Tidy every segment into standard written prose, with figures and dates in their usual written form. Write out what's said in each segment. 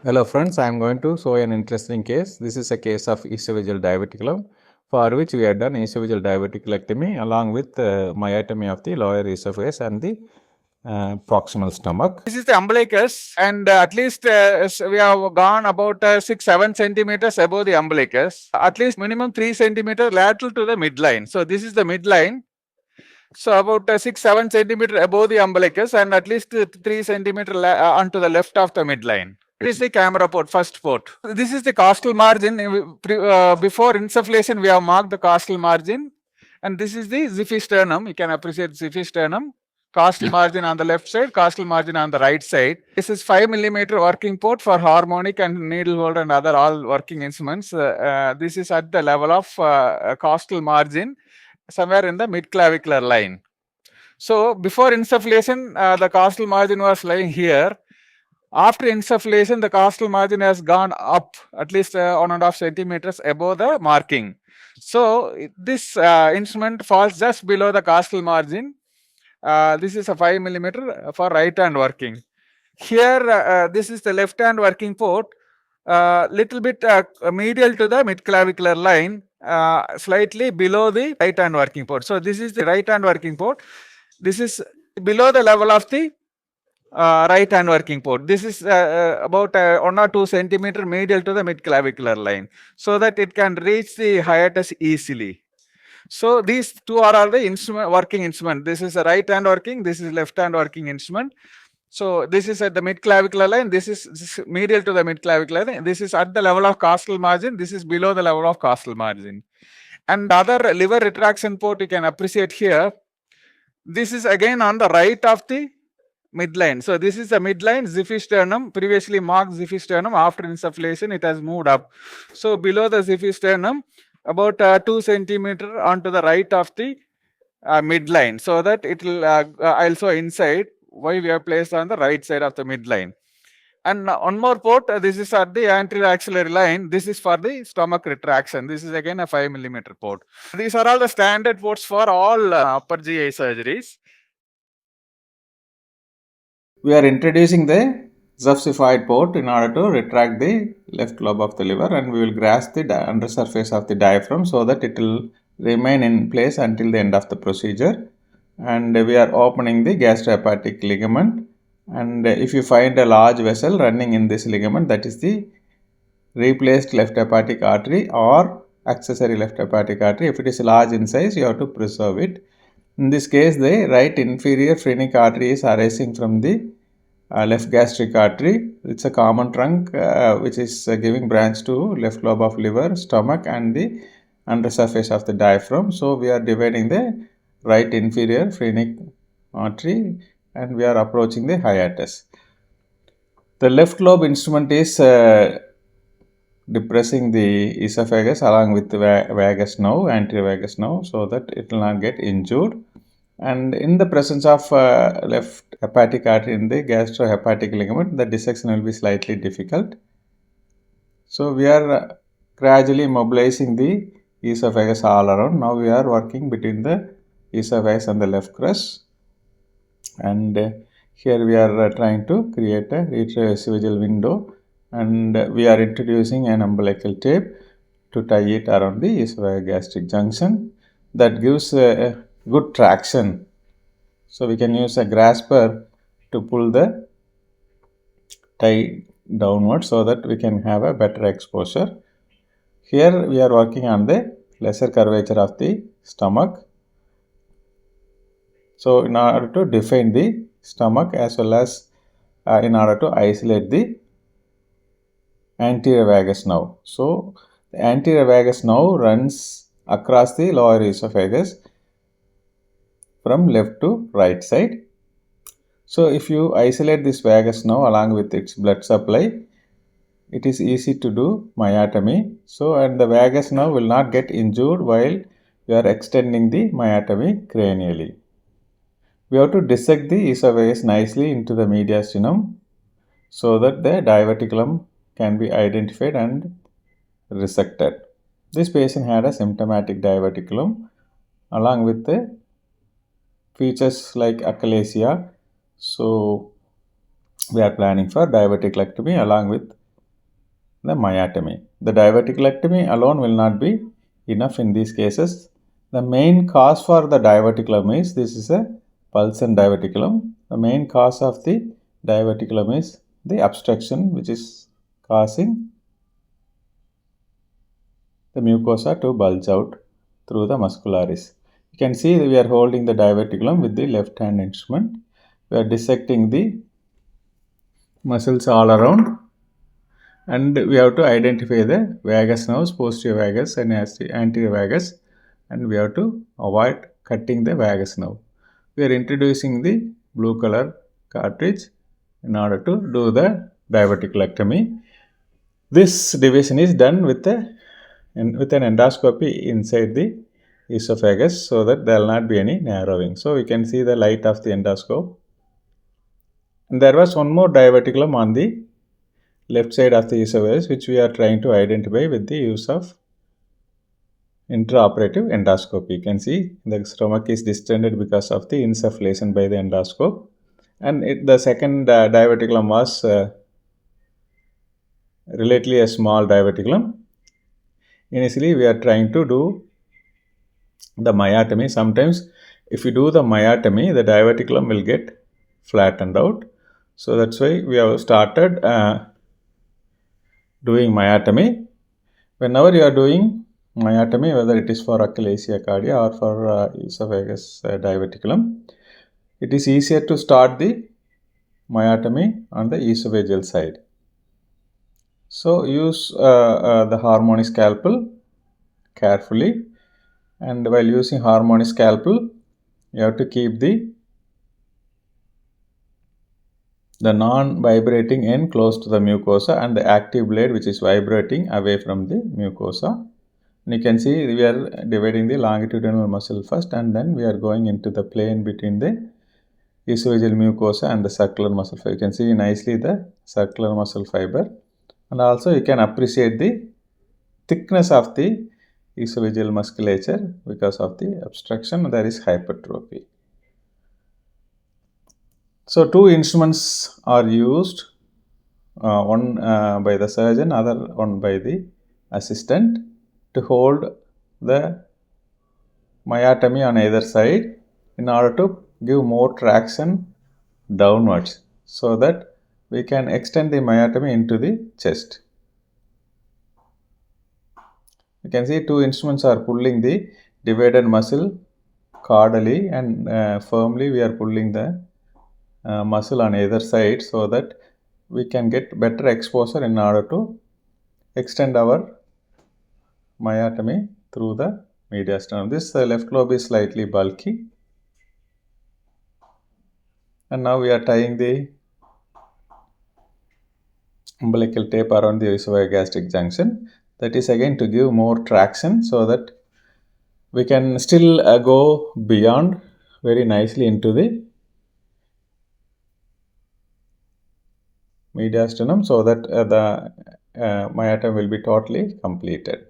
Hello friends, I am going to show an interesting case. This is a case of esophageal diverticulum for which we have done esophageal diverticulectomy along with myotomy of the lower esophagus and the proximal stomach. This is the umbilicus, and at least we have gone about 6-7 centimeters above the umbilicus, at least minimum 3 centimeters lateral to the midline. So this is the midline. So about 6-7 centimeters above the umbilicus and at least 3 centimeters onto the left of the midline. This is the camera port, first port. This is the costal margin. Before insufflation, we have marked the costal margin, and this is the xiphisternum. You can appreciate xiphisternum. Costal margin on the left side, costal margin on the right side. This is 5 millimeter working port for harmonic and needle holder and other all working instruments. This is at the level of costal margin, somewhere in the mid-clavicular line. So before insufflation, the costal margin was lying here. After insufflation, the costal margin has gone up at least 1.5 centimeters above the marking. So this instrument falls just below the costal margin. This is a 5 millimeter for right hand working. Here, this is the left hand working port, little bit medial to the mid-clavicular line, slightly below the right hand working port. So this is the right hand working port. This is below the level of the right hand working port. This is about 1 or 2 centimeter medial to the mid-clavicular line, so that it can reach the hiatus easily. So these two are all the working instrument. This is a right hand working, this is left hand working instrument. So this is at the mid-clavicular line, this is medial to the mid-clavicular line, this is at the level of costal margin, this is below the level of costal margin. And other liver retraction port you can appreciate here. This is again on the right of the midline. So this is the midline xiphisternum, previously marked xiphisternum. After insufflation, it has moved up. So below the xiphisternum, about 2 centimeter onto the right of the midline, so that it will also inside why we have placed on the right side of the midline. And one more port, this is at the anterior axillary line. This is for the stomach retraction. This is again a 5 millimeter port. These are all the standard ports for all upper GI surgeries. We are introducing the xiphoid port in order to retract the left lobe of the liver, and we will grasp the undersurface of the diaphragm so that it will remain in place until the end of the procedure. And we are opening the gastrohepatic ligament, and if you find a large vessel running in this ligament, that is the replaced left hepatic artery or accessory left hepatic artery. If it is large in size, you have to preserve it. In this case, the right inferior phrenic artery is arising from the left gastric artery. It's a common trunk which is giving branch to left lobe of liver, stomach and the undersurface of the diaphragm. So we are dividing the right inferior phrenic artery and we are approaching the hiatus. The left lobe instrument is depressing the esophagus along with the vagus nerve, anterior vagus nerve, so that it will not get injured. And in the presence of left hepatic artery in the gastrohepatic ligament, the dissection will be slightly difficult. So we are gradually mobilizing the esophagus all around. Now we are working between the esophagus and the left crus, and here we are trying to create a retroesophageal window, and we are introducing an umbilical tape to tie it around the esophagogastric junction. That gives a good traction. So we can use a grasper to pull the tie downward so that we can have a better exposure. Here we are working on the lesser curvature of the stomach. So in order to define the stomach as well as in order to isolate the anterior vagus nerve. So the anterior vagus nerve runs across the lower esophagus from left to right side. So if you isolate this vagus nerve along with its blood supply, it is easy to do myotomy. So and the vagus nerve will not get injured while you are extending the myotomy cranially. We have to dissect the esophagus nicely into the mediastinum so that the diverticulum can be identified and resected. This patient had a symptomatic diverticulum along with the features like achalasia. So we are planning for diverticulectomy along with the myotomy. The diverticulectomy alone will not be enough in these cases. The main cause for the diverticulum is, this is a pulsant diverticulum. The main cause of the diverticulum is the obstruction which is causing the mucosa to bulge out through the muscularis. You can see that we are holding the diverticulum with the left hand instrument. We are dissecting the muscles all around, and we have to identify the vagus nerves, posterior vagus and anterior vagus, and we have to avoid cutting the vagus nerve. We are introducing the blue color cartridge in order to do the diverticulectomy. This division is done with an endoscopy inside the esophagus, so that there will not be any narrowing. So we can see the light of the endoscope. And there was one more diverticulum on the left side of the esophagus, which we are trying to identify with the use of intraoperative endoscopy. You can see the stomach is distended because of the insufflation by the endoscope. And the second diverticulum was relatively a small diverticulum. Initially, we are trying to do the myotomy. Sometimes, if you do the myotomy, the diverticulum will get flattened out. So that's why we have started doing myotomy. Whenever you are doing myotomy, whether it is for achalasia cardia or for esophagus diverticulum, it is easier to start the myotomy on the esophageal side. So use the harmonic scalpel carefully, and while using harmonic scalpel, you have to keep the non-vibrating end close to the mucosa and the active blade which is vibrating away from the mucosa. And you can see we are dividing the longitudinal muscle first, and then we are going into the plane between the esophageal mucosa and the circular muscle fiber. You can see nicely the circular muscle fiber, and also you can appreciate the thickness of the esophageal musculature. Because of the obstruction, there is hypertrophy. So two instruments are used, one by the surgeon, other one by the assistant, to hold the myotomy on either side in order to give more traction downwards, so that we can extend the myotomy into the chest. You can see two instruments are pulling the divided muscle caudally, and firmly we are pulling the muscle on either side, so that we can get better exposure in order to extend our myotomy through the mediastinum. This left lobe is slightly bulky, and now we are tying the umbilical tape around the esophagogastric junction. That is again to give more traction, so that we can still go beyond very nicely into the mediastinum, so that the myotomy will be totally completed.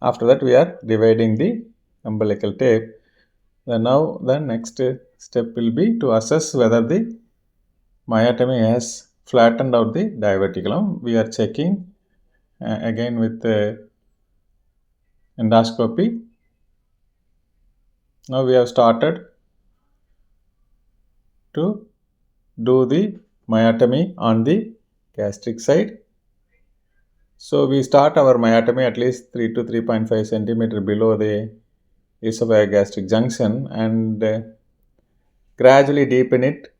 After that, we are dividing the umbilical tape. Now the next step will be to assess whether the myotomy has flattened out the diverticulum. We are checking again with the endoscopy. Now we have started to do the myotomy on the gastric side. So we start our myotomy at least 3 to 3.5 centimeter below the esophagogastric junction, and gradually deepen it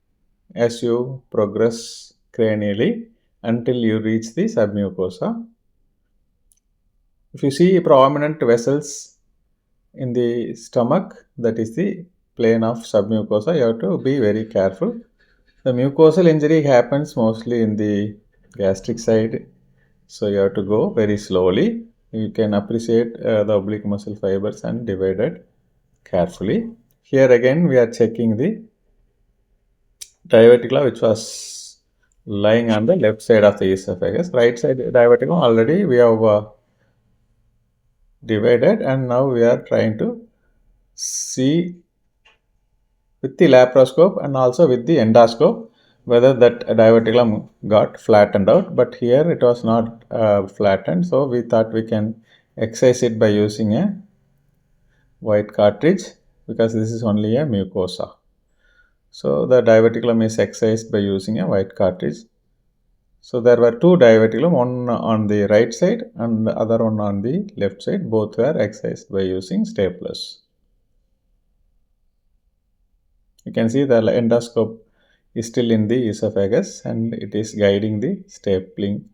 as you progress cranially until you reach the submucosa. If you see prominent vessels in the stomach, that is the plane of submucosa, you have to be very careful. The mucosal injury happens mostly in the gastric side, so you have to go very slowly. You can appreciate the oblique muscle fibers and divide it carefully. Here again we are checking the diverticula which was lying on the left side of the esophagus. Right side diverticulum already we have divided, and now we are trying to see with the laparoscope and also with the endoscope whether that diverticulum got flattened out, but here it was not flattened, so we thought we can excise it by using a white cartridge because this is only a mucosa. So the diverticulum is excised by using a white cartridge. So there were two diverticulum, one on the right side and the other one on the left side. Both were excised by using staplers. You can see the endoscope is still in the esophagus and it is guiding the stapling.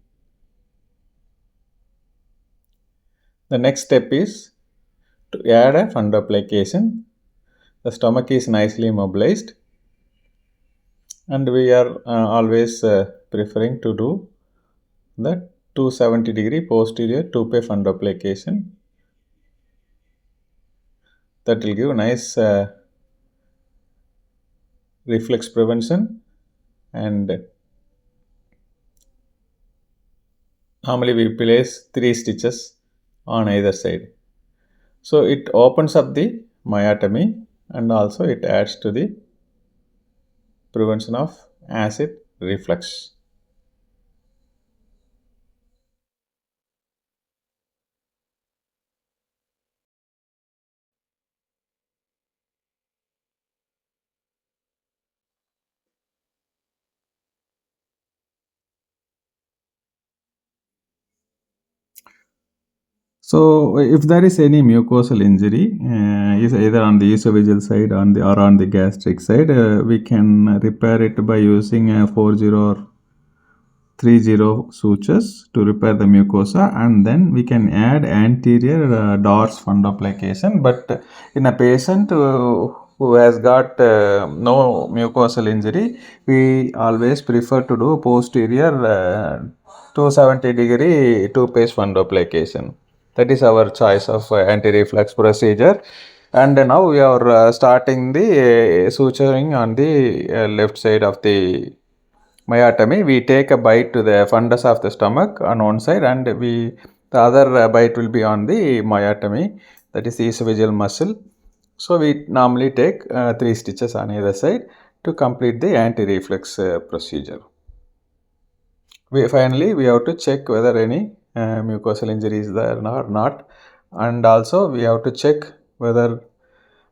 The next step is to add a fundoplication. The stomach is nicely mobilized and we are always preferring to do the 270-degree posterior toupee fundoplication. That will give nice reflex prevention, and normally we place 3 stitches on either side. So it opens up the myotomy and also it adds to the prevention of acid reflux. So if there is any mucosal injury, is either on the esophageal side or on the gastric side, we can repair it by using a 40 or 30 sutures to repair the mucosa, and then we can add anterior DORS fundoplication. But in a patient who has got no mucosal injury, we always prefer to do posterior 270-degree two-phase fundoplication. That is our choice of anti-reflux procedure. And now we are starting the suturing on the left side of the myotomy. We take a bite to the fundus of the stomach on one side, and the other bite will be on the myotomy, that is the esophageal muscle. So we normally take 3 stitches on either side to complete the anti-reflux procedure. Finally we have to check whether any mucosal injury is there or not, and also we have to check whether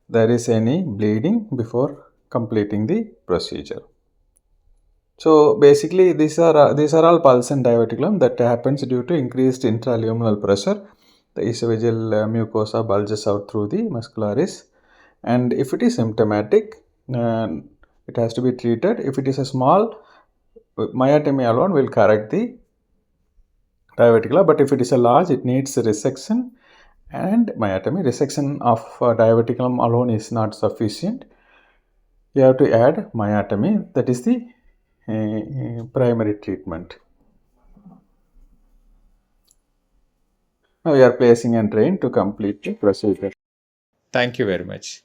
there is any bleeding before completing the procedure. So basically these are all pulsant diverticulum that happens due to increased intraluminal pressure. The esophageal mucosa bulges out through the muscularis, and if it is symptomatic, it has to be treated. If it is a small, myotomy alone will correct the diverticula, but if it is a large, it needs resection and myotomy. Resection of diverticulum alone is not sufficient. You have to add myotomy. That is the primary treatment. Now we are placing a drain to complete the procedure. Thank you very much.